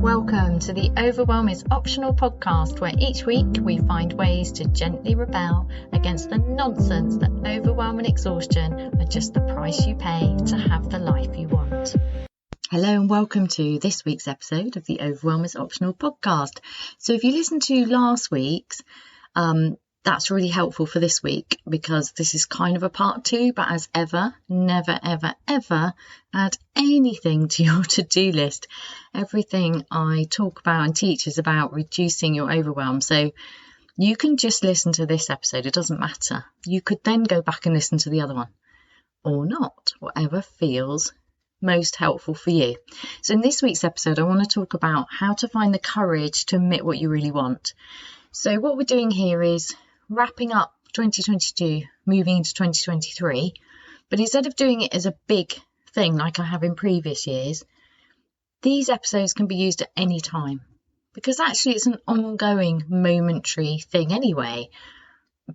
Welcome to the Overwhelm is Optional podcast, where each week we find ways to gently rebel against the nonsense that overwhelm and exhaustion are just the price you pay to have the life you want. Hello and welcome to this week's episode of the Overwhelm is Optional podcast. So if you listened to last week's, that's really helpful for this week because this is kind of a part 2, but as ever, never, ever, ever add anything to your to-do list. Everything I talk about and teach is about reducing your overwhelm. So you can just listen to this episode. It doesn't matter. You could then go back and listen to the other one or not, whatever feels most helpful for you. So in this week's episode, I want to talk about how to find the courage to admit what you really want. So what we're doing here is wrapping up 2022, moving into 2023, but instead of doing it as a big thing like I have in previous years, these episodes can be used at any time because actually it's an ongoing momentary thing anyway,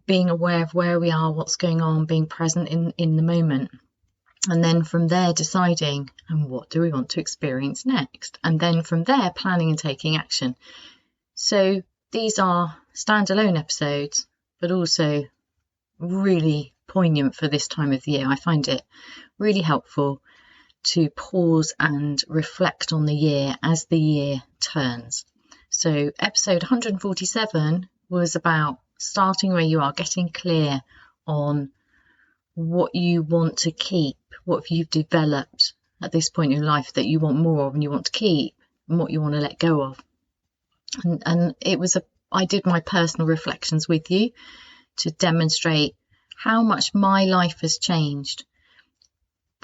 being aware of where we are, what's going on, being present in the moment, and then from there deciding and what do we want to experience next, and then from there planning and taking action. So these are standalone episodes, but also really poignant for this time of the year. I find it really helpful to pause and reflect on the year as the year turns. So episode 147 was about starting where you are, getting clear on what you want to keep, what you've developed at this point in your life that you want more of and you want to keep, and what you want to let go of. And it was I did my personal reflections with you to demonstrate how much my life has changed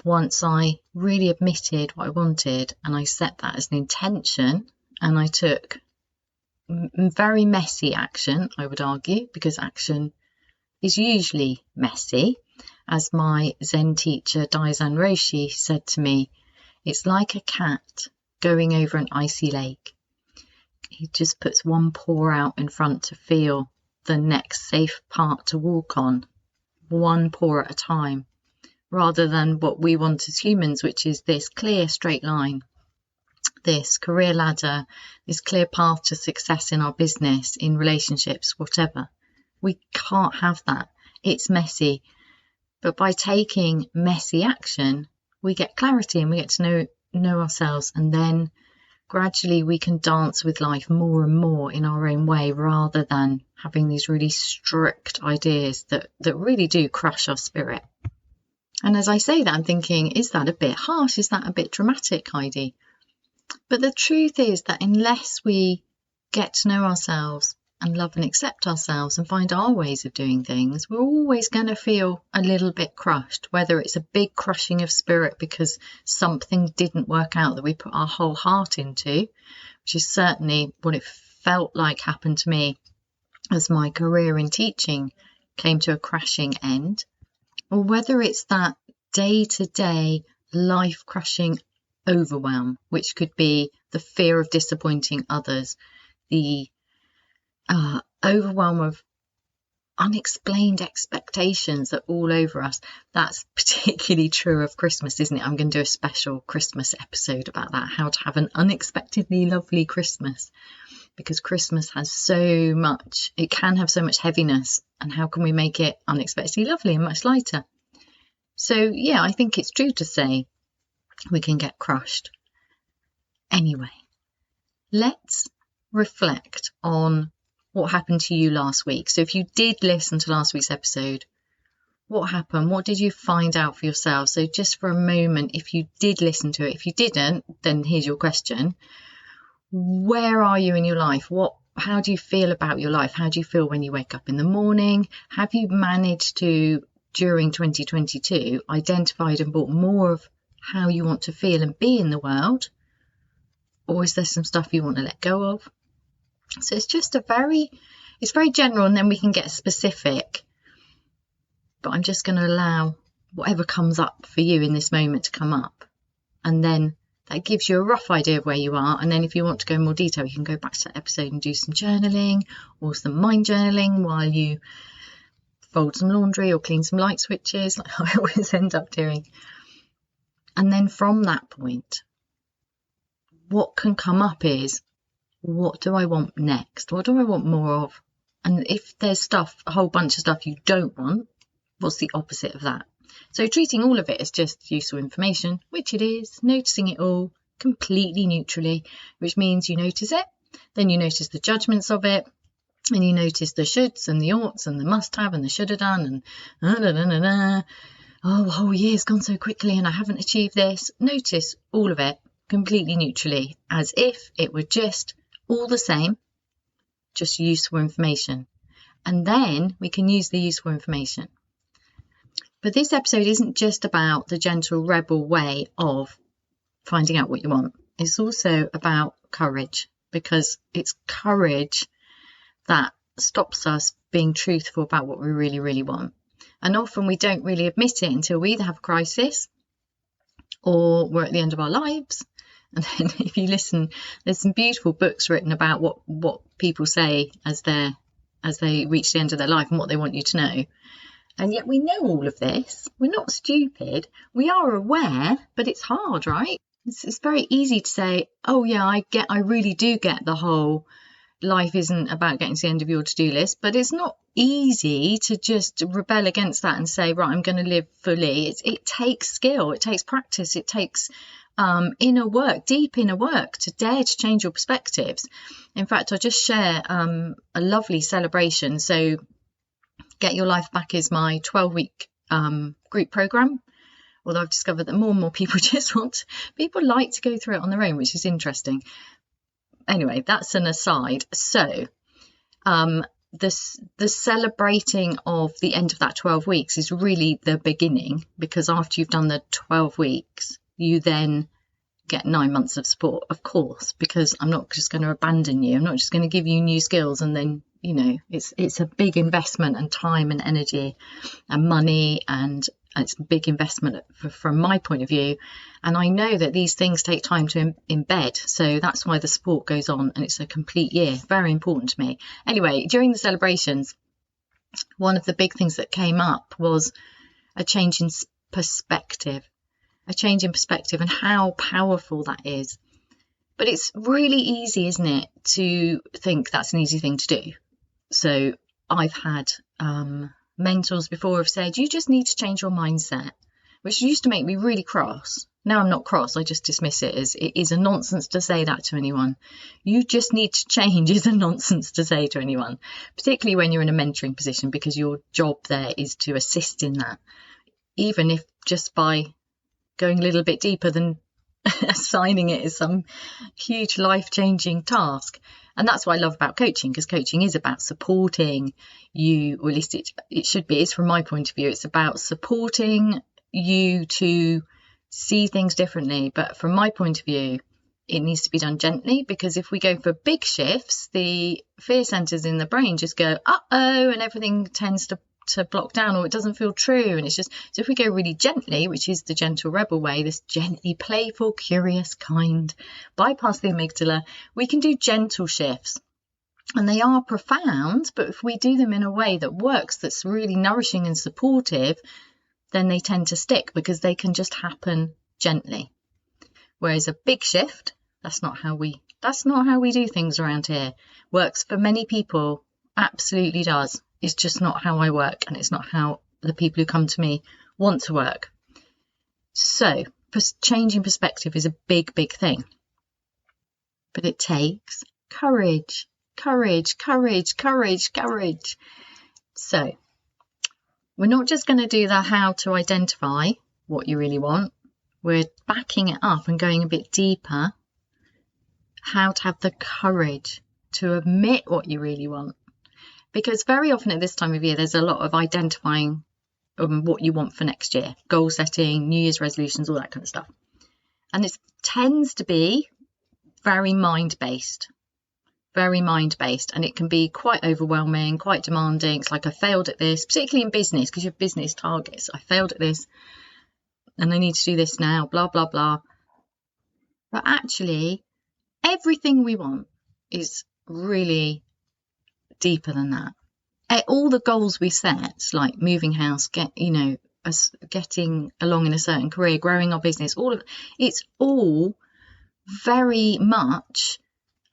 once I really admitted what I wanted and I set that as an intention, and I took very messy action, I would argue, because action is usually messy. As my Zen teacher Daizan Roshi said to me, it's like a cat going over an icy lake. He just puts one paw out in front to feel the next safe part to walk on, one paw at a time, rather than what we want as humans, which is this clear straight line, this career ladder, this clear path to success in our business, in relationships, whatever. We can't have that. It's messy. But by taking messy action, we get clarity and we get to know ourselves, and then gradually we can dance with life more and more in our own way, rather than having these really strict ideas that really do crush our spirit. And as I say that, I'm thinking, is that a bit harsh? Is that a bit dramatic, Heidi? But the truth is that unless we get to know ourselves and love and accept ourselves and find our ways of doing things, we're always going to feel a little bit crushed, whether it's a big crushing of spirit because something didn't work out that we put our whole heart into, which is certainly what it felt like happened to me as my career in teaching came to a crashing end, or whether it's that day-to-day life-crushing overwhelm, which could be the fear of disappointing others, the overwhelm of unexplained expectations that are all over us. That's particularly true of Christmas, isn't it? I'm going to do a special Christmas episode about that, how to have an unexpectedly lovely Christmas, because Christmas has so much, it can have so much heaviness, and how can we make it unexpectedly lovely and much lighter? So yeah, I think it's true to say we can get crushed. Anyway, let's reflect on what happened to you last week. So if you did listen to last week's episode, what happened? What did you find out for yourself? So just for a moment, if you did listen to it, if you didn't, then here's your question. Where are you in your life? How do you feel about your life? How do you feel when you wake up in the morning? Have you managed to, during 2022, identified and brought more of how you want to feel and be in the world? Or is there some stuff you want to let go of? So it's just it's very general, and then we can get specific. But I'm just going to allow whatever comes up for you in this moment to come up. And then that gives you a rough idea of where you are. And then if you want to go in more detail, you can go back to that episode and do some journaling or some mind journaling while you fold some laundry or clean some light switches, like I always end up doing. And then from that point, what can come up is, what do I want next? What do I want more of? And if there's a whole bunch of stuff you don't want, what's the opposite of that? So treating all of it as just useful information, which it is, noticing it all completely neutrally, which means you notice it, then you notice the judgments of it, and you notice the shoulds and the oughts and the must have and the should have done and oh, the whole year's gone so quickly and I haven't achieved this. Notice all of it completely neutrally, as if it were just all the same, just useful information. And then we can use the useful information. But this episode isn't just about the gentle rebel way of finding out what you want. It's also about courage, because it's courage that stops us being truthful about what we really, really want. And often we don't really admit it until we either have a crisis or we're at the end of our lives. And then if you listen, there's some beautiful books written about what people say as they reach the end of their life and what they want you to know. And yet we know all of this. We're not stupid. We are aware, but it's hard, right? It's very easy to say, oh yeah, I really do get the whole life isn't about getting to the end of your to-do list, but it's not easy to just rebel against that and say, right, I'm going to live fully. It takes skill, it takes practice, it takes inner work, deep inner work, to dare to change your perspectives. In fact, I'll just share a lovely celebration. So Get Your Life Back is my 12-week group program. Although I've discovered that more and more people people like to go through it on their own, which is interesting. Anyway, that's an aside. So the celebrating of the end of that 12 weeks is really the beginning, because after you've done the 12 weeks, you then get 9 months of support, of course, because I'm not just going to abandon you. I'm not just going to give you new skills and then, it's a big investment and time and energy and money, and it's a big investment from my point of view. And I know that these things take time to embed. So that's why the support goes on, and it's a complete year. Very important to me. Anyway, during the celebrations, one of the big things that came up was a change in perspective. A change in perspective and how powerful that is. But it's really easy, isn't it, to think that's an easy thing to do. So I've had mentors before have said, you just need to change your mindset, which used to make me really cross. Now I'm not cross, I just dismiss it as it is a nonsense to say that to anyone. You just need to change is a nonsense to say to anyone, particularly when you're in a mentoring position, because your job there is to assist in that, even if just by going a little bit deeper than assigning it as some huge life-changing task. And that's what I love about coaching, because coaching is about supporting you, or at least it should be, it's from my point of view, it's about supporting you to see things differently. But from my point of view, it needs to be done gently, because if we go for big shifts, the fear centers in the brain just go, uh-oh, and everything tends to block down, or it doesn't feel true. And it's just, so if we go really gently, which is the gentle rebel way, this gently playful, curious kind, bypass the amygdala, we can do gentle shifts. And they are profound, but if we do them in a way that works, that's really nourishing and supportive, then they tend to stick, because they can just happen gently. Whereas a big shift, that's not how we do things around here. Works for many people, absolutely does. It's just not how I work, and it's not how the people who come to me want to work. So changing perspective is a big, big thing. But it takes courage, courage, courage, courage, courage. So we're not just going to do the how to identify what you really want. We're backing it up and going a bit deeper. How to have the courage to admit what you really want. Because very often at this time of year, there's a lot of identifying what you want for next year, goal setting, New Year's resolutions, all that kind of stuff. And it tends to be very mind-based, and it can be quite overwhelming, quite demanding. It's like, I failed at this, particularly in business, because you have business targets. I failed at this and I need to do this now, blah, blah, blah. But actually, everything we want is really deeper than that. All the goals we set, like moving house, getting along in a certain career, growing our business, it's all very much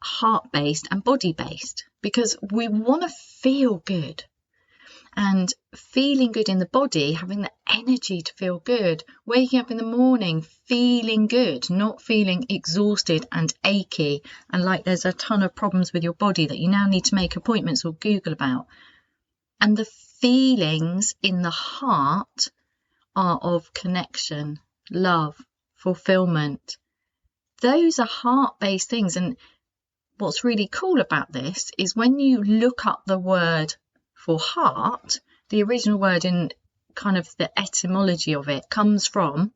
heart-based and body-based, because we want to feel good. And feeling good in the body, having the energy to feel good, waking up in the morning feeling good, not feeling exhausted and achy and like there's a ton of problems with your body that you now need to make appointments or Google about. And the feelings in the heart are of connection, love, fulfillment. Those are heart-based things. And what's really cool about this is when you look up the word for heart, the original word in kind of the etymology of it comes from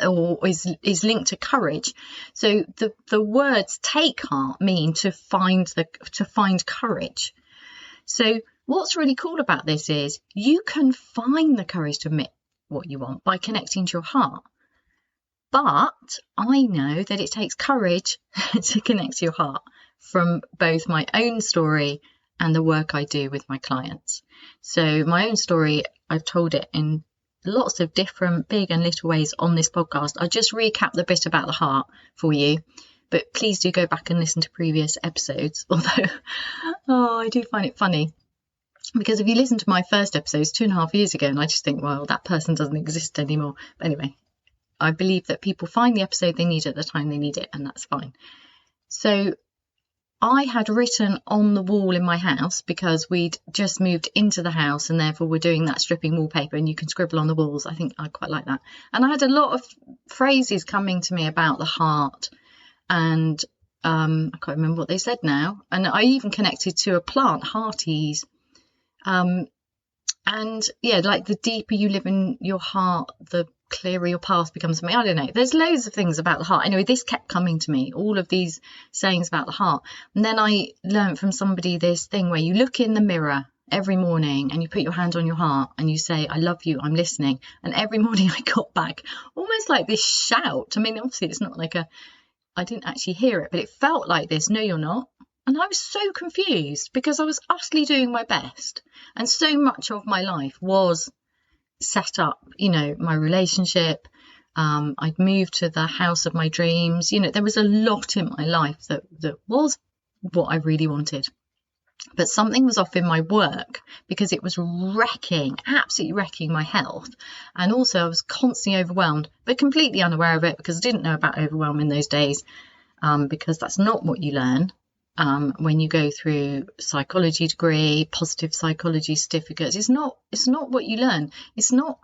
or is linked to courage. So the words take heart mean to find courage. So what's really cool about this is you can find the courage to admit what you want by connecting to your heart. But I know that it takes courage to connect to your heart, from both my own story and the work I do with my clients. So my own story, I've told it in lots of different big and little ways on this podcast. I'll just recap the bit about the heart for you, but please do go back and listen to previous episodes. Although, I do find it funny, because if you listen to my first episodes 2.5 years ago, and I just think, well, that person doesn't exist anymore. But anyway, I believe that people find the episode they need at the time they need it, and that's fine. So I had written on the wall in my house, because we'd just moved into the house and therefore we're doing that stripping wallpaper and you can scribble on the walls. I think I quite like that. And I had a lot of phrases coming to me about the heart, and I can't remember what they said now. And I even connected to a plant, hearties. And yeah, like the deeper you live in your heart, the clearer your path becomes for me. I don't know. There's loads of things about the heart. Anyway, this kept coming to me, all of these sayings about the heart. And then I learned from somebody this thing where you look in the mirror every morning and you put your hand on your heart and you say, I love you, I'm listening. And every morning I got back almost like this shout. I mean, obviously it's not like I didn't actually hear it, but it felt like this, no, you're not. And I was so confused because I was utterly doing my best. And so much of my life was set up, you know, my relationship. I'd moved to the house of my dreams. You know, there was a lot in my life that was what I really wanted. But something was off in my work because it was absolutely wrecking my health. And also I was constantly overwhelmed, but completely unaware of it because I didn't know about overwhelm in those days, because that's not what you learn. When you go through psychology degree, positive psychology certificates, it's not what you learn. It's not.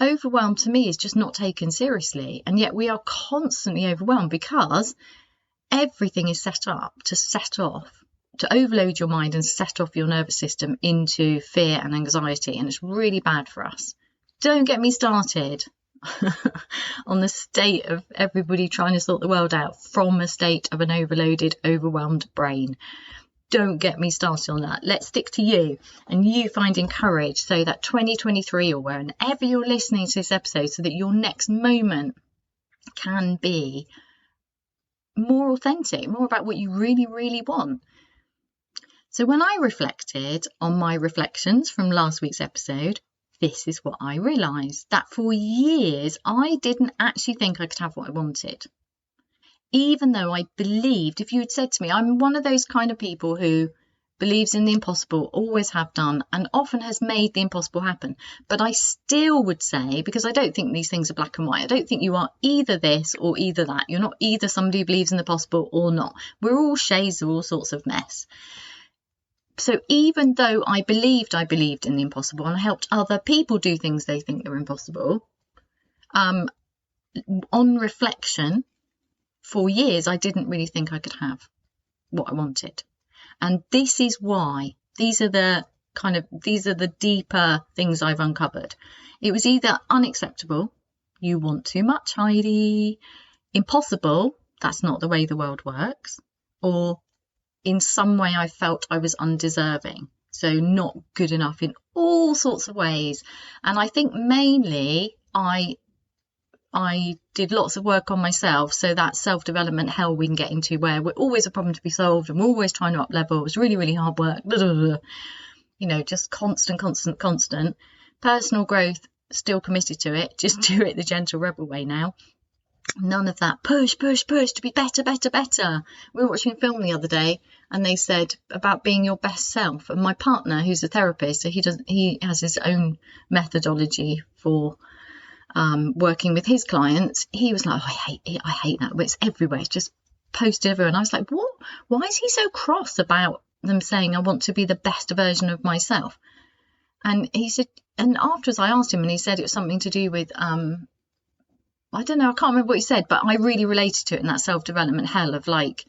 Overwhelm to me is just not taken seriously. And yet we are constantly overwhelmed because everything is set up to overload your mind and set off your nervous system into fear and anxiety. And it's really bad for us. Don't get me started on the state of everybody trying to sort the world out from a state of an overloaded, overwhelmed brain. Don't get me started on that. Let's stick to you and you finding courage, so that 2023 or whenever you're listening to this episode, so that your next moment can be more authentic, more about what you really, really want. So when I reflected on my reflections from last week's episode, this is what I realised, that for years I didn't actually think I could have what I wanted. Even though I believed, if you had said to me, I'm one of those kind of people who believes in the impossible, always have done, and often has made the impossible happen. But I still would say, because I don't think these things are black and white, I don't think you are either this or either that. You're not either somebody who believes in the possible or not. We're all shades of all sorts of mess. So even though I believed in the impossible and I helped other people do things they think are impossible, on reflection, for years I didn't really think I could have what I wanted. And this is why, these are the deeper things I've uncovered. It was either unacceptable, you want too much, Heidi, impossible, that's not the way the world works, or in some way I felt I was undeserving, so not good enough in all sorts of ways. And I think mainly I did lots of work on myself, so that self-development hell we can get into where we're always a problem to be solved and we're always trying to up level. It was really, really hard work, blah, blah, blah. You know, just constant. Personal growth, still committed to it, just do it the gentle rebel way now. None of that push to be better. We were watching a film the other day and they said about being your best self, and my partner, who's a therapist, so he has his own methodology for working with his clients. He was like, I hate that, but it's everywhere, it's just posted everywhere. And I was like, what? Why is he so cross about them saying I want to be the best version of myself? And he said, and afterwards I asked him, and he said it was something to do with I don't know, I can't remember what he said, but I really related to it in that self-development hell of like,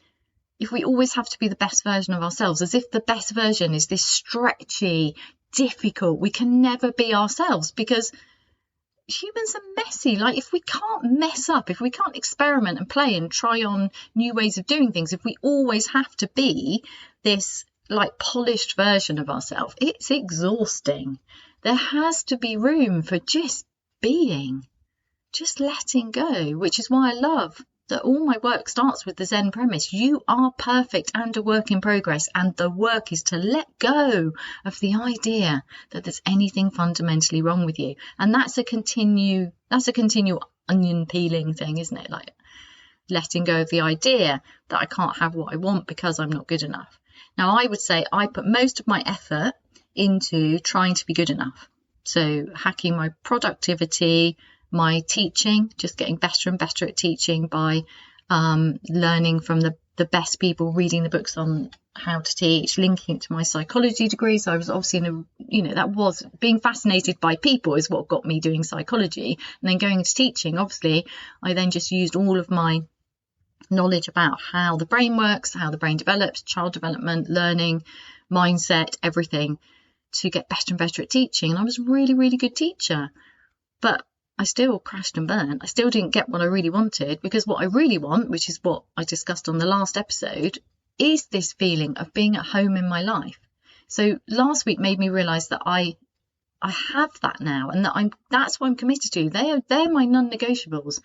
if we always have to be the best version of ourselves, as if the best version is this stretchy, difficult, we can never be ourselves, because humans are messy. Like, if we can't mess up, if we can't experiment and play and try on new ways of doing things, if we always have to be this like polished version of ourselves, it's exhausting. There has to be room for just being. Just letting go, which is why I love that all my work starts with the Zen premise. You are perfect and a work in progress, and the work is to let go of the idea that there's anything fundamentally wrong with you. And that's a continual onion peeling thing, isn't it? Like letting go of the idea that I can't have what I want because I'm not good enough. Now, I would say I put most of my effort into trying to be good enough. So hacking my productivity, my teaching, just getting better and better at teaching by learning from the best people, reading the books on how to teach, linking it to my psychology degree. So I was obviously that was being fascinated by people is what got me doing psychology. And then going into teaching, obviously, I then just used all of my knowledge about how the brain works, how the brain develops, child development, learning, mindset, everything, to get better and better at teaching. And I was a really, really good teacher. But I still crashed and burned. I still didn't get what I really wanted, because what I really want, which is what I discussed on the last episode, is this feeling of being at home in my life. So last week made me realise that I have that now, and that's what I'm committed to. They're my non-negotiables.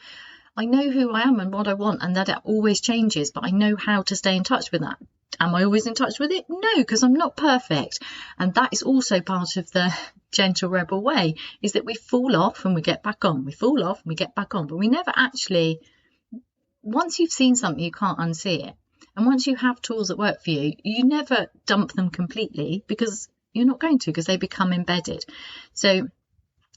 I know who I am and what I want, and that it always changes, but I know how to stay in touch with that. Am I always in touch with it? No, because I'm not perfect. And that is also part of the gentle rebel way, is that we fall off and we get back on. We fall off and we get back on. But we never actually, once you've seen something, you can't unsee it. And once you have tools that work for you, you never dump them completely, because you're not going to, because they become embedded. So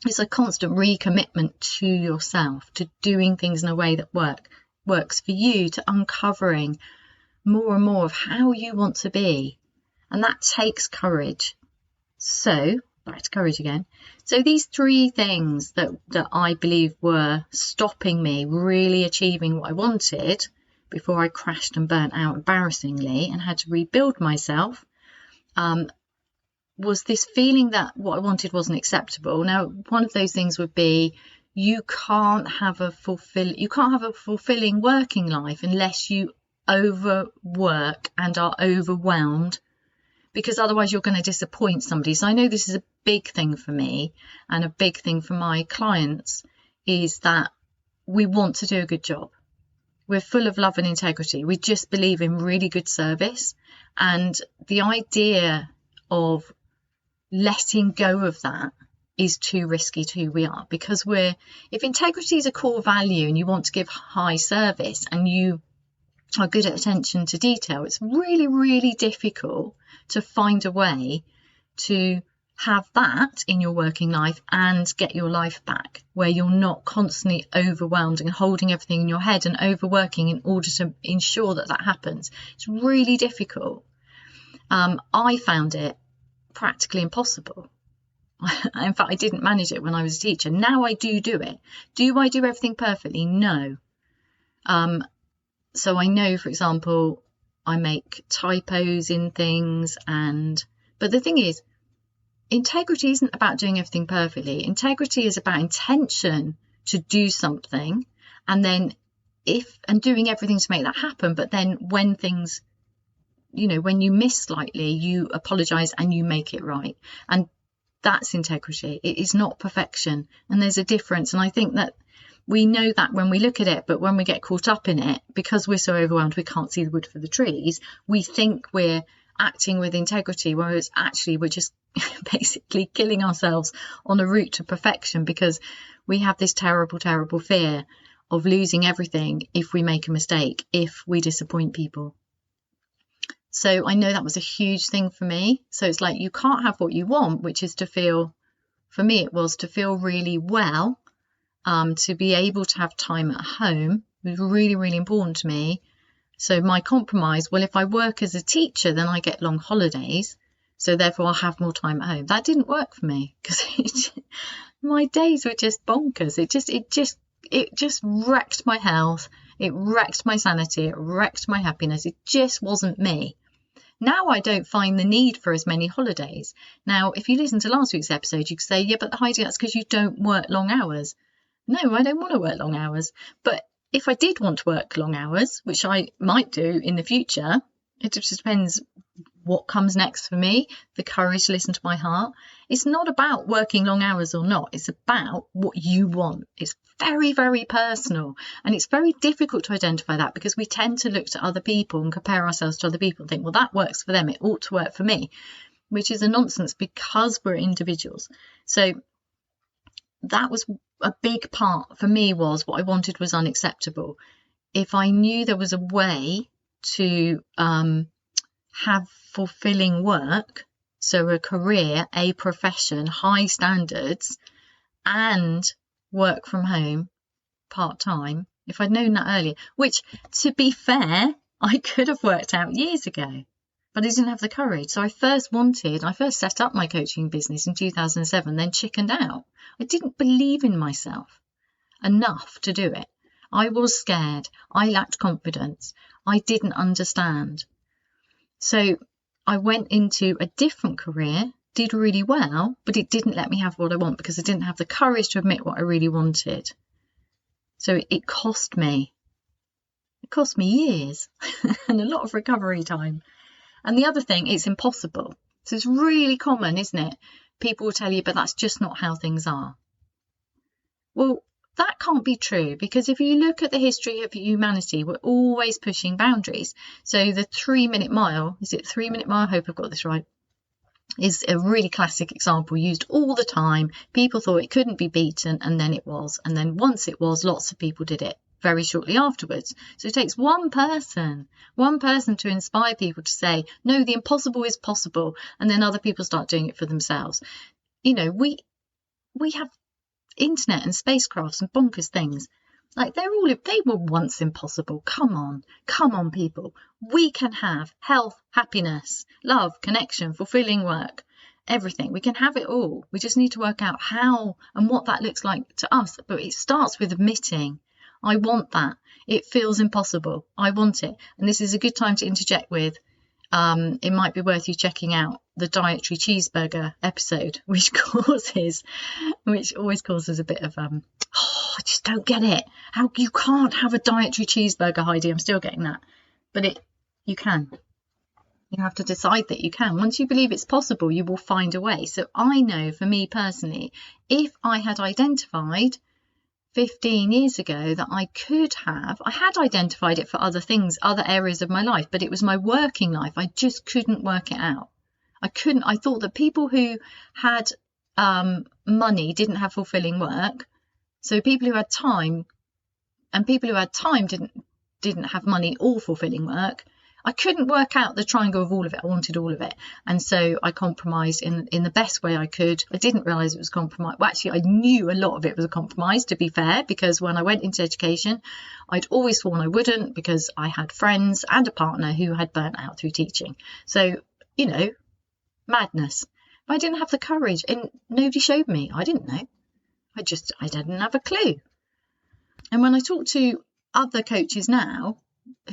it's a constant recommitment to yourself, to doing things in a way that works for you, to uncovering more and more of how you want to be. And that takes courage. So back to courage again. So these three things that I believe were stopping me really achieving what I wanted before I crashed and burnt out embarrassingly and had to rebuild myself, was this feeling that what I wanted wasn't acceptable. Now, one of those things would be you can't have a fulfilling working life unless you overwork and are overwhelmed, because otherwise you're going to disappoint somebody. So I know this is a big thing for me and a big thing for my clients, is that we want to do a good job. We're full of love and integrity. We just believe in really good service, and the idea of letting go of that is too risky to who we are, because if integrity is a core value and you want to give high service and you are good at attention to detail, it's really, really difficult to find a way to have that in your working life and get your life back, where you're not constantly overwhelmed and holding everything in your head and overworking in order to ensure that happens. It's really difficult. I found it practically impossible. In fact, I didn't manage it when I was a teacher. Now I do it. Do I do everything perfectly? No. So I know, for example, I make typos in things, but the thing is, integrity isn't about doing everything perfectly. Integrity is about intention to do something, and then doing everything to make that happen. But then when things, when you miss slightly, you apologize and you make it right. And that's integrity. It is not perfection. And there's a difference. And I think that we know that when we look at it, but when we get caught up in it, because we're so overwhelmed we can't see the wood for the trees, we think we're acting with integrity, whereas actually we're just basically killing ourselves on a route to perfection, because we have this terrible, terrible fear of losing everything if we make a mistake, if we disappoint people. So I know that was a huge thing for me. So it's like, you can't have what you want, which is to feel, for me, it was to feel really well, to be able to have time at home. It was really, really important to me. So my compromise, well, if I work as a teacher, then I get long holidays. So therefore I'll have more time at home. That didn't work for me, because my days were just bonkers. It just wrecked my health. It wrecked my sanity. It wrecked my happiness. It just wasn't me. Now I don't find the need for as many holidays. Now, if you listen to last week's episode, you could say, yeah, but Heidi, that's because you don't work long hours. No, I don't want to work long hours. But if I did want to work long hours, which I might do in the future, it just depends what comes next for me, the courage to listen to my heart. It's not about working long hours or not. It's about what you want. It's very, very personal. And it's very difficult to identify that, because we tend to look to other people and compare ourselves to other people and think, well, that works for them, it ought to work for me, which is a nonsense, because we're individuals. So that was a big part for me. Was what I wanted was unacceptable. If I knew there was a way to have fulfilling work, so a career, a profession, high standards, and work from home part-time, if I'd known that earlier, which, to be fair, I could have worked out years ago, but I didn't have the courage. So I first set up my coaching business in 2007, then chickened out. I didn't believe in myself enough to do it. I was scared. I lacked confidence. I didn't understand. So I went into a different career, did really well, but it didn't let me have what I want, because I didn't have the courage to admit what I really wanted. So it cost me. It cost me years and a lot of recovery time. And the other thing, it's impossible. So it's really common, isn't it? People will tell you, but that's just not how things are. Well, that can't be true, because if you look at the history of humanity, we're always pushing boundaries. So the 3-minute mile, is it 3-minute mile? I hope I've got this right, is a really classic example used all the time. People thought it couldn't be beaten, and then it was. And then once it was, lots of people did it very shortly afterwards. So it takes one person to inspire people to say, no, the impossible is possible. And then other people start doing it for themselves. You know, we have internet and spacecrafts and bonkers things. Like, they were once impossible. Come on, people. We can have health, happiness, love, connection, fulfilling work, everything. We can have it all. We just need to work out how and what that looks like to us. But it starts with admitting, I want that. It feels impossible. I want it. And this is a good time to interject with, it might be worth you checking out the Dietary Cheeseburger episode, which always causes a bit of I just don't get it. How you can't have a dietary cheeseburger, Heidi. I'm still getting that. But you can. You have to decide that you can. Once you believe it's possible, you will find a way. So I know, for me personally, if I had identified 15 years ago that I had identified it for other things, other areas of my life, but it was my working life. I just couldn't work it out. I thought that people who had money didn't have fulfilling work. So people who had time, and people who had time didn't have money or fulfilling work. I couldn't work out the triangle of all of it. I wanted all of it. And so I compromised in the best way I could. I didn't realise it was compromise. Well, actually, I knew a lot of it was a compromise, to be fair, because when I went into education, I'd always sworn I wouldn't, because I had friends and a partner who had burnt out through teaching. So, you know, madness. But I didn't have the courage, and nobody showed me. I didn't know. I didn't have a clue. And when I talk to other coaches now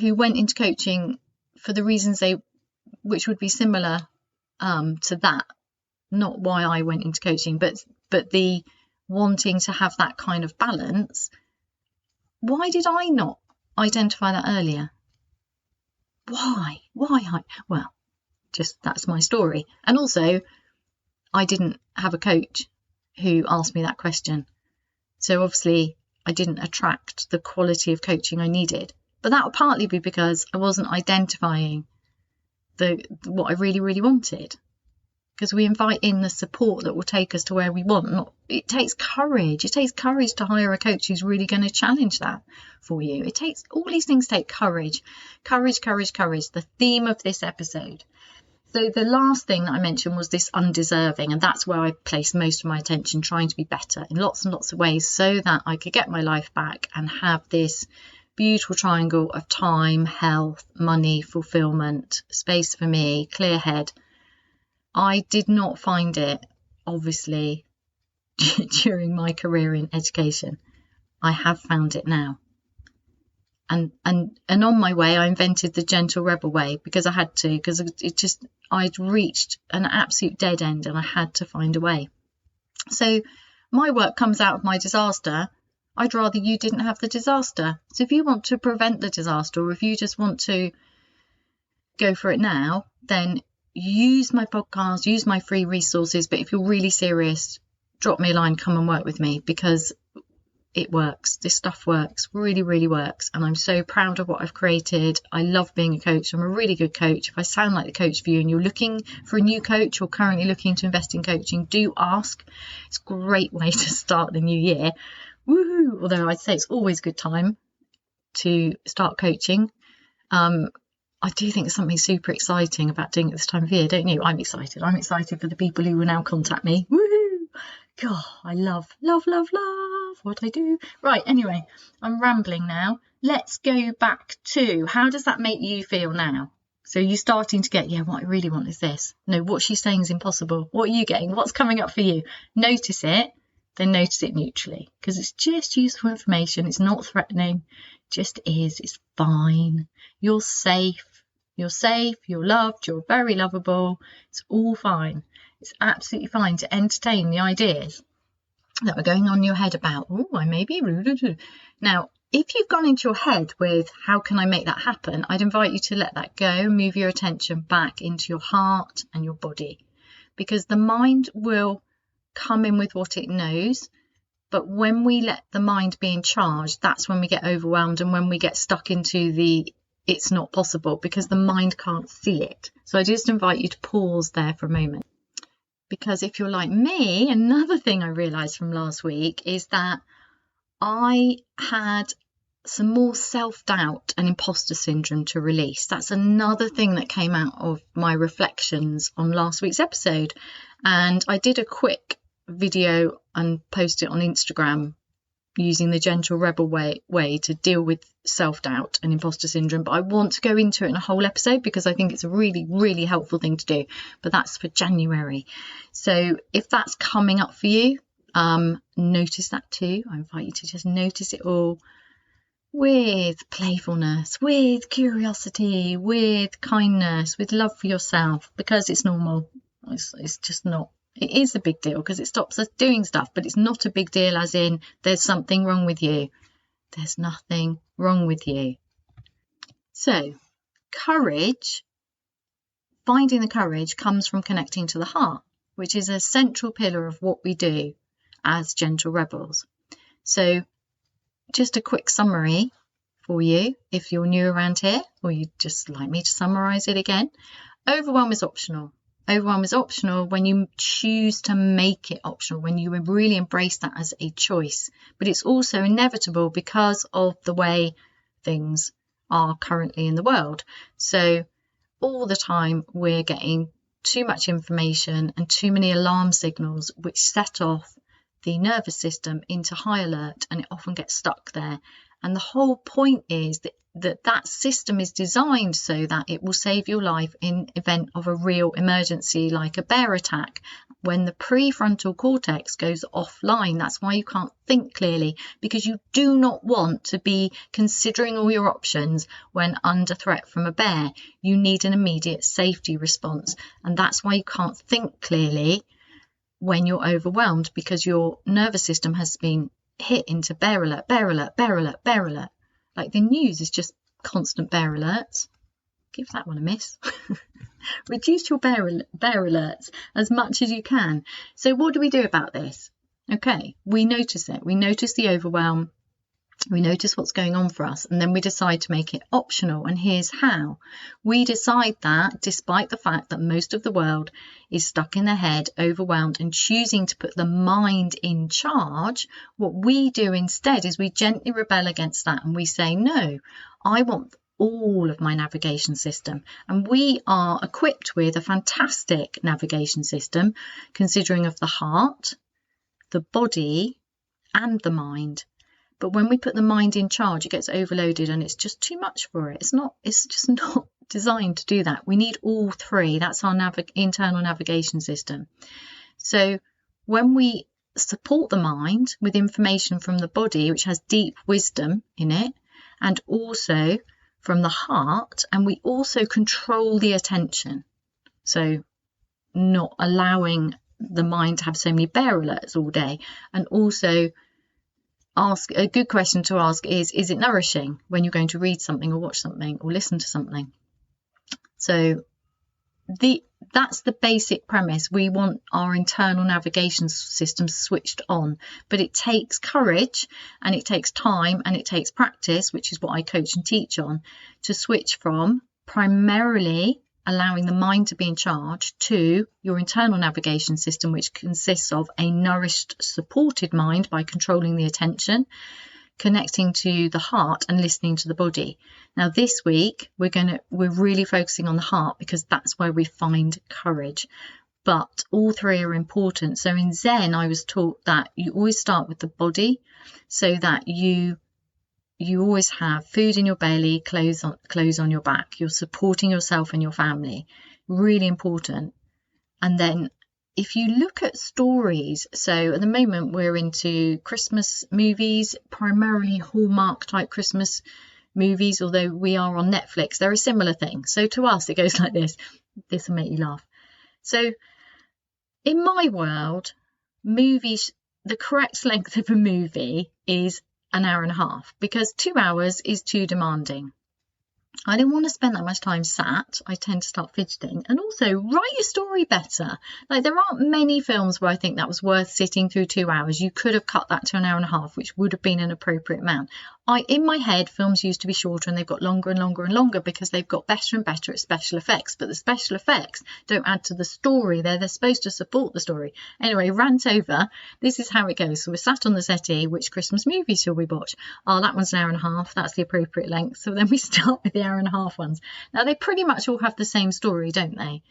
who went into coaching for the reasons which would be similar to that, not why I went into coaching, but the wanting to have that kind of balance, why did I not identify that earlier? Why? Well, just that's my story. And also, I didn't have a coach who asked me that question. So obviously, I didn't attract the quality of coaching I needed. But that would partly be because I wasn't identifying what I really, really wanted. because we invite in the support that will take us to where we want. It takes courage. It takes courage to hire a coach who's really going to challenge that for you. It takes, all these things take courage. Courage, courage, courage, the theme of this episode. So the last thing that I mentioned was this undeserving, and that's where I place most of my attention, trying to be better in lots and lots of ways so that I could get my life back and have this beautiful triangle of time, health, money, fulfillment, space for me, clear head. I did not find it, obviously, during my career in education. I have found it now. And on my way, I invented the gentle rebel way because I had to, because I'd reached an absolute dead end and I had to find a way. So my work comes out of my disaster. I'd rather you didn't have the disaster. So if you want to prevent the disaster, or if you just want to go for it now, then use my podcast, use my free resources. But if you're really serious, drop me a line, come and work with me, because it works. This stuff works, really, really works. And I'm so proud of what I've created. I love being a coach. I'm a really good coach. If I sound like the coach for you and you're looking for a new coach or currently looking to invest in coaching, do ask. It's a great way to start the new year. Woohoo! Although I'd say it's always a good time to start coaching. I do think there's something super exciting about doing it this time of year, don't you? I'm excited. I'm excited for the people who will now contact me. Woohoo! God, I love what I do. Right, anyway, I'm rambling now. Let's go back to, how does that make you feel now? So you're starting to get, yeah, what I really want is this. No, what she's saying is impossible. What are you getting? What's coming up for you? Notice it, then notice it neutrally, because it's just useful information. It's not threatening, it just is. It's fine. You're safe. You're safe, you're loved, you're very lovable. It's all fine. It's absolutely fine to entertain the ideas that are going on in your head about, oh, I may be rude. Now, if you've gone into your head with, how can I make that happen? I'd invite you to let that go, move your attention back into your heart and your body, because the mind will come in with what it knows. But when we let the mind be in charge, that's when we get overwhelmed and when we get stuck into the it's not possible, because the mind can't see it. So I just invite you to pause there for a moment. Because if you're like me, another thing I realised from last week is that I had some more self-doubt and imposter syndrome to release. That's another thing that came out of my reflections on last week's episode. And I did a quick video and posted it on Instagram using the gentle rebel way to deal with self-doubt and imposter syndrome. But I want to go into it in a whole episode because I think it's a really, really helpful thing to do. But that's for January. So if that's coming up for you, notice that too. I invite you to just notice it all with playfulness, with curiosity, with kindness, with love for yourself, because it's normal. It's just not. It is a big deal because it stops us doing stuff, but it's not a big deal as in there's something wrong with you. There's nothing wrong with you. So courage, finding the courage comes from connecting to the heart, which is a central pillar of what we do as gentle rebels. So just a quick summary for you if you're new around here, or you'd just like me to summarize it again. Overwhelm is optional. Overwhelm is optional when you choose to make it optional, when you really embrace that as a choice. But it's also inevitable because of the way things are currently in the world. So all the time we're getting too much information and too many alarm signals which set off the nervous system into high alert, and it often gets stuck there. And the whole point is that system is designed so that it will save your life in event of a real emergency, like a bear attack. When the prefrontal cortex goes offline, that's why you can't think clearly, because you do not want to be considering all your options when under threat from a bear. You need an immediate safety response, and that's why you can't think clearly when you're overwhelmed, because your nervous system has been hit into bear alert, bear alert, bear alert, bear alert. Like the news is just constant bear alerts. Give that one a miss. Reduce your bear alerts as much as you can. So what do we do about this? Okay, we notice it. We notice the overwhelm. We notice what's going on for us, and then we decide to make it optional. And here's how. We decide that despite the fact that most of the world is stuck in their head, overwhelmed, and choosing to put the mind in charge, what we do instead is we gently rebel against that, and we say, no, I want all of my navigation system. And we are equipped with a fantastic navigation system, considering of the heart, the body, and the mind. But when we put the mind in charge, it gets overloaded and it's just too much for it. It's just not designed to do that. We need all three. That's our internal navigation system. So when we support the mind with information from the body, which has deep wisdom in it, and also from the heart, and we also control the attention. So not allowing the mind to have so many bear alerts all day, and also a good question to ask is it nourishing when you're going to read something or watch something or listen to something? So that's the basic premise. We want our internal navigation system switched on, but it takes courage and it takes time and it takes practice, which is what I coach and teach on, to switch from primarily allowing the mind to be in charge to your internal navigation system, which consists of a nourished, supported mind by controlling the attention, connecting to the heart, and listening to the body. Now this week we're really focusing on the heart because that's where we find courage, but all three are important. So in Zen I was taught that you always start with the body, so that you always have food in your belly, clothes on your back. You're supporting yourself and your family. Really important. And then if you look at stories, so at the moment we're into Christmas movies, primarily Hallmark type Christmas movies, although we are on Netflix, they're a similar thing. So to us it goes like this. This will make you laugh. So in my world, movies, the correct length of a movie is an hour and a half, because 2 hours is too demanding. I don't want to spend that much time sat. I tend to start fidgeting. And also, write your story better. Like, there aren't many films where I think that was worth sitting through 2 hours. You could have cut that to an hour and a half, which would have been an appropriate amount. In my head, films used to be shorter and they've got longer and longer and longer because they've got better and better at special effects. But the special effects don't add to the story. They're supposed to support the story. Anyway, rant over. This is how it goes. So we're sat on the settee. Which Christmas movie shall we watch? Oh, that one's an hour and a half. That's the appropriate length. So then we start with the hour and a half ones. Now, they pretty much all have the same story, don't they?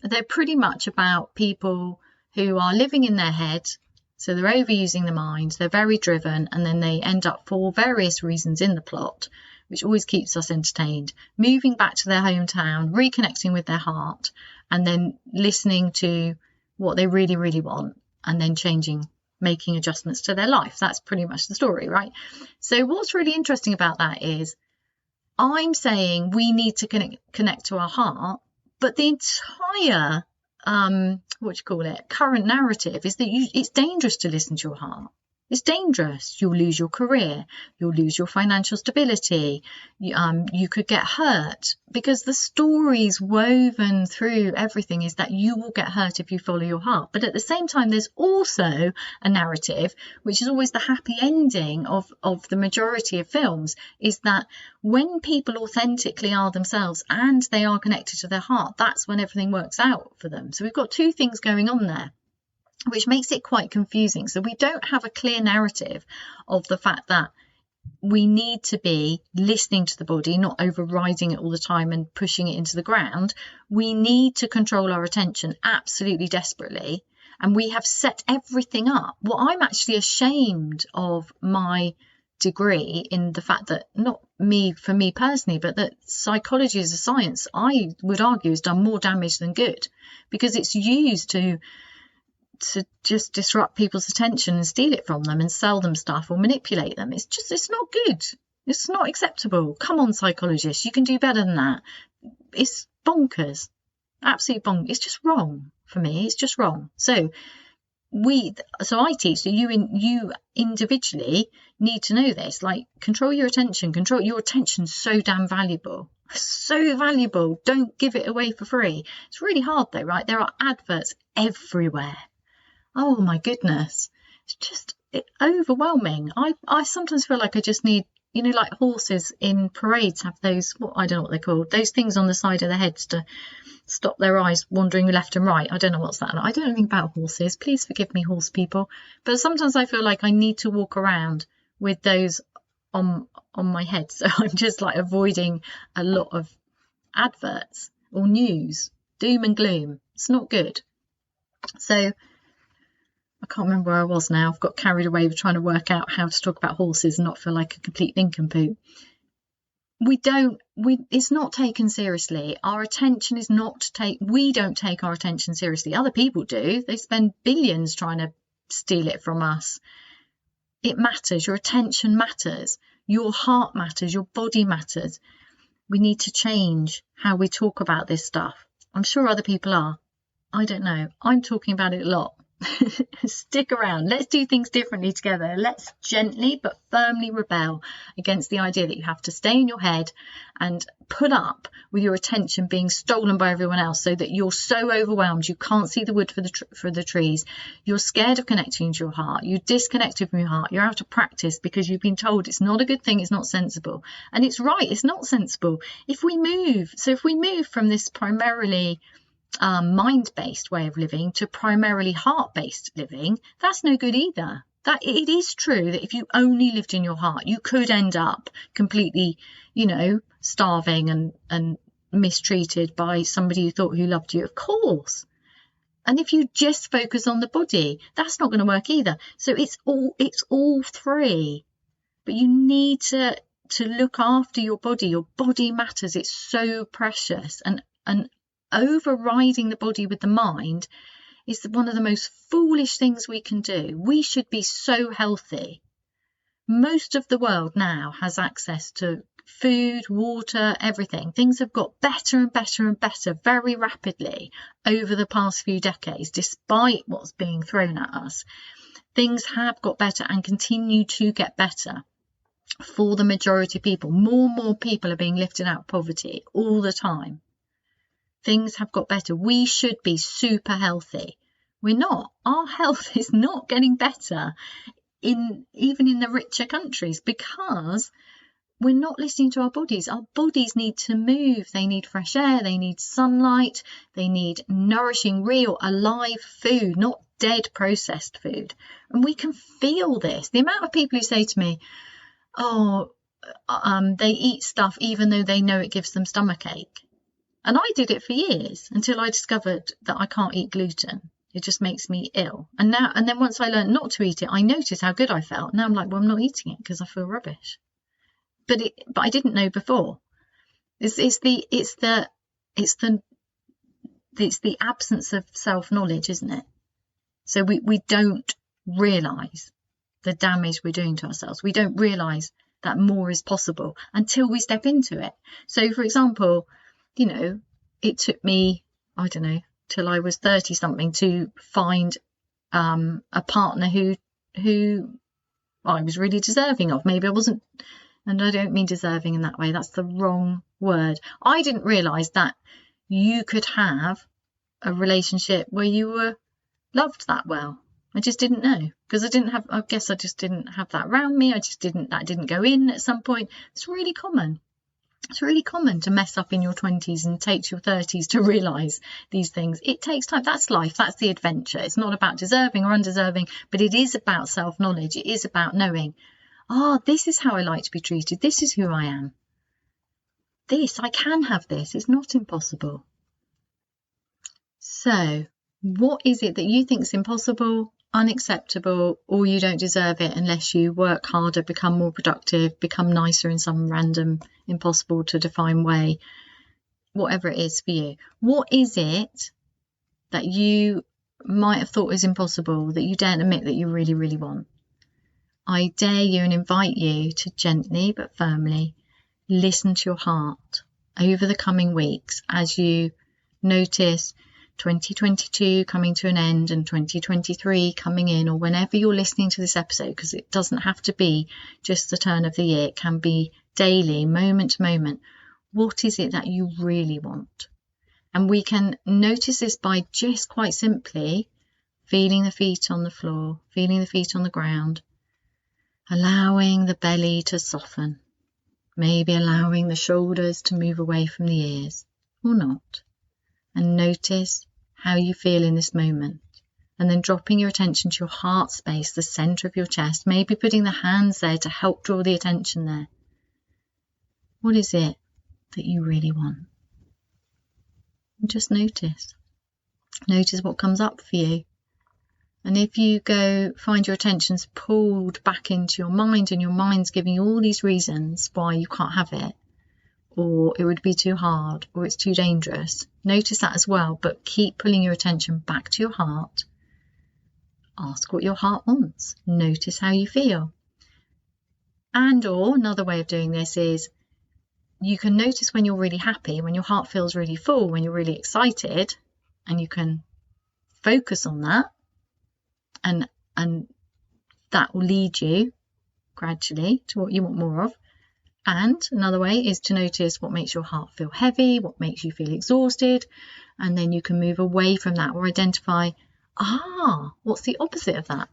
They're pretty much about people who are living in their head. So they're overusing the mind, they're very driven, and then they end up, for various reasons in the plot, which always keeps us entertained, moving back to their hometown, reconnecting with their heart, and then listening to what they really, really want, and then changing, making adjustments to their life. That's pretty much the story, right? So what's really interesting about that is I'm saying we need to connect to our heart, but the entire current narrative is that it's dangerous to listen to your heart. It's dangerous. You'll lose your career. You'll lose your financial stability. You could get hurt, because the stories woven through everything is that you will get hurt if you follow your heart. But at the same time, there's also a narrative, which is always the happy ending of the majority of films, is that when people authentically are themselves and they are connected to their heart, that's when everything works out for them. So we've got two things going on there, which makes it quite confusing. So we don't have a clear narrative of the fact that we need to be listening to the body, not overriding it all the time and pushing it into the ground. We need to control our attention absolutely desperately. And we have set everything up. Well, I'm actually ashamed of my degree in the fact that, not me for me personally, but that psychology as a science, I would argue, has done more damage than good, because it's used to just disrupt people's attention and steal it from them and sell them stuff or manipulate them. It's not good. It's not acceptable. Come on, psychologists, you can do better than that. It's bonkers. Absolutely bonkers. It's just wrong for me. It's just wrong. So I teach that you individually need to know this. Like, control your attention. Control your attention. So damn valuable. So valuable. Don't give it away for free. It's really hard though, right? There are adverts everywhere. Oh my goodness. It's just overwhelming. I sometimes feel like I just need, like horses in parades have those, I don't know what they're called, those things on the side of their heads to stop their eyes wandering left and right. I don't know what's that. I don't know anything about horses. Please forgive me, horse people. But sometimes I feel like I need to walk around with those on my head. So I'm just like avoiding a lot of adverts or news, doom and gloom. It's not good. So I can't remember where I was now. I've got carried away with trying to work out how to talk about horses and not feel like a complete nincompoop. It's not taken seriously. Our attention is not we don't take our attention seriously. Other people do. They spend billions trying to steal it from us. It matters. Your attention matters. Your heart matters. Your body matters. We need to change how we talk about this stuff. I'm sure other people are. I don't know. I'm talking about it a lot. Stick around. Let's do things differently together. Let's gently but firmly rebel against the idea that you have to stay in your head and put up with your attention being stolen by everyone else, so that you're so overwhelmed you can't see the wood for the trees. You're scared of connecting to your heart. You're disconnected from your heart. You're out of practice because you've been told it's not a good thing. It's not sensible. And it's right. It's not sensible. If we move from this primarily mind-based way of living to primarily heart-based living, that's no good either. That it is true that if you only lived in your heart, you could end up completely, starving and mistreated by somebody you thought who loved you, of course. And if you just focus on the body, that's not going to work either. So it's all three. But you need to look after your body. Your body matters. It's so precious. And overriding the body with the mind is one of the most foolish things we can do. We should be so healthy. Most of the world now has access to food, water, everything. Things have got better and better and better very rapidly over the past few decades, despite what's being thrown at us. Things have got better and continue to get better for the majority of people. More and more people are being lifted out of poverty all the time. Things have got better. We should be super healthy. We're not. Our health is not getting better even in the richer countries, because we're not listening to our bodies. Our bodies need to move. They need fresh air. They need sunlight. They need nourishing, real, alive food, not dead processed food. And we can feel this. The amount of people who say to me, they eat stuff even though they know it gives them stomachache. And I did it for years until I discovered that I can't eat gluten. It just makes me ill. And then once I learned not to eat it, I noticed how good I felt. Now I'm like, well, I'm not eating it because I feel rubbish. But I didn't know before. It's the absence of self-knowledge, isn't it? So we don't realise the damage we're doing to ourselves. We don't realise that more is possible until we step into it. So, for example, it took me, I don't know, till I was 30 something to find a partner who I was really deserving of. Maybe I wasn't, and I don't mean deserving in that way. That's the wrong word. I didn't realise that you could have a relationship where you were loved that well. I just didn't know, because I guess I just didn't have that around me. That didn't go in at some point. It's really common. It's really common to mess up in your 20s and take your 30s to realise these things. It takes time. That's life. That's the adventure. It's not about deserving or undeserving, but it is about self-knowledge. It is about knowing, this is how I like to be treated. This is who I am. I can have this. It's not impossible. So, what is it that you think is impossible, unacceptable, or you don't deserve it unless you work harder, become more productive, become nicer in some random, impossible to define way, whatever it is for you? What is it that you might have thought was impossible that you daren't admit that you really, really want? I dare you and invite you to gently but firmly listen to your heart over the coming weeks as you notice 2022 coming to an end and 2023 coming in, or whenever you're listening to this episode, because it doesn't have to be just the turn of the year. It can be daily, moment to moment. What is it that you really want? And we can notice this by just quite simply feeling the feet on the floor, feeling the feet on the ground, allowing the belly to soften, maybe allowing the shoulders to move away from the ears or not, and notice how you feel in this moment. And then dropping your attention to your heart space, the center of your chest, maybe putting the hands there to help draw the attention there. What is it that you really want? And just notice. Notice what comes up for you. And if you go find your attention's pulled back into your mind and your mind's giving you all these reasons why you can't have it, or it would be too hard, or it's too dangerous, notice that as well, but keep pulling your attention back to your heart. Ask what your heart wants. Notice how you feel. And or another way of doing this is you can notice when you're really happy, when your heart feels really full, when you're really excited, and you can focus on that, and that will lead you gradually to what you want more of. And another way is to notice what makes your heart feel heavy, what makes you feel exhausted, and then you can move away from that or identify, what's the opposite of that?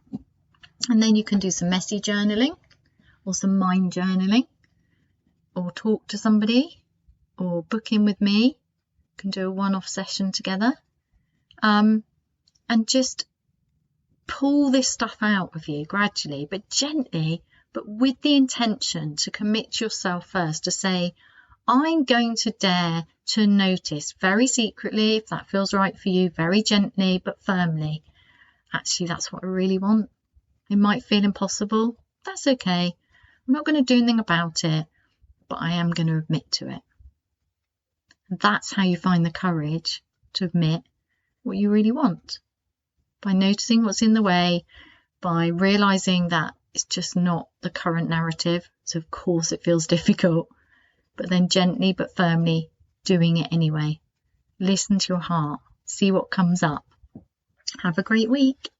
And then you can do some messy journaling or some mind journaling, or talk to somebody, or book in with me. You can do a one-off session together, and just pull this stuff out of you gradually, but gently, but with the intention to commit yourself first, to say, I'm going to dare to notice very secretly, if that feels right for you, very gently but firmly. Actually, that's what I really want. It might feel impossible. That's okay. I'm not going to do anything about it, but I am going to admit to it. And that's how you find the courage to admit what you really want. By noticing what's in the way, by realizing that it's just not the current narrative. So of course it feels difficult, but then gently but firmly doing it anyway. Listen to your heart. See what comes up. Have a great week.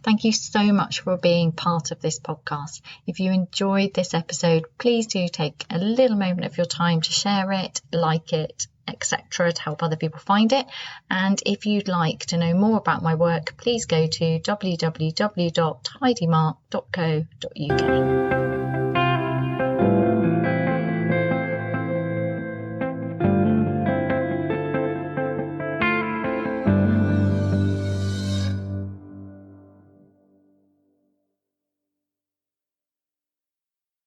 Thank you so much for being part of this podcast. If you enjoyed this episode, please do take a little moment of your time to share it, like it, etc., to help other people find it. And if you'd like to know more about my work, please go to www.heidimark.co.uk.